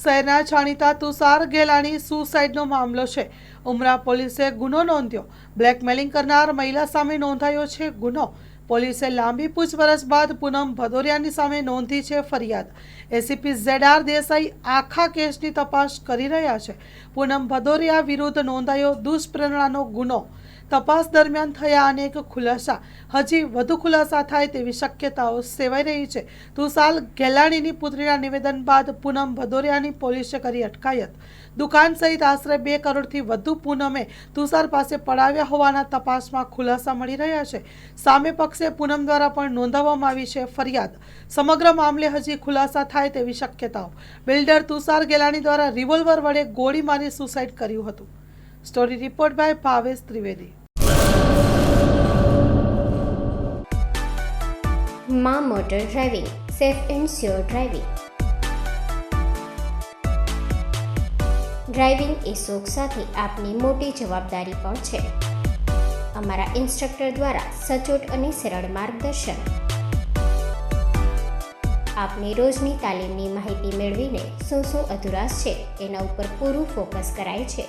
શહેરના જાણીતા તુષાર ગેલાણી સુસાઇડનો મામલો છે। ઉમરા પોલીસે ગુનો નોંધ્યો। બ્લેકમેલિંગ કરનાર મહિલા સામે નોંધાયો છે ગુનો। પોલીસે લાંબી પૂછપરછ બાદ પૂનમ ભદોરિયાની સામે નોંધી છે ફરિયાદ। એસીપી ZR દેસાઈ આખા કેસની તપાસ કરી રહ્યા છે। પૂનમ ભદોરિયા વિરુદ્ધ નોંધાયો દુષ્પ્રેરણાનો ગુનો। તપાસ દરમિયાન થયા અનેક ખુલાસા। હજી વધુ ખુલાસા થાય તેવી શક્યતાઓ સેવાઈ રહી છે। તુષાર ગેલાણીની પુત્રીના નિવેદન બાદ પૂનમ ભદોરિયાની પોલીસે કરી અટકાયત। દુકાન સહિત આશરે 2 કરોડથી વધુ પૂનમે તુષાર પાસે પડાવ્યા હોવાના તપાસમાં ખુલાસા મળી રહ્યા છે। સામે પક્ષે પૂનમ દ્વારા પણ નોંધાવવામાં આવી છે ફરિયાદ। સમગ્ર મામલે હજી ખુલાસા થાય તેવી શક્યતાઓ। બિલ્ડર તુષાર ગેલાણી દ્વારા રિવોલ્વર વડે ગોળી મારી સુસાઇડ કર્યું હતું। Story report by Bhavesh Trivedi. માં motor driving, safe and sure driving. Driving એ શોખ સાથે આપની મોટી જવાબદારી પણ છે। અમારા ઇન્સ્ટ્રક્ટર દ્વારા સચોટ અને સરળ માર્ગદર્શન। આપની રોજની તાલીમની માહિતી મેળવીને શું અધુરાશ છે એના ઉપર પૂરું ફોકસ કરાય છે।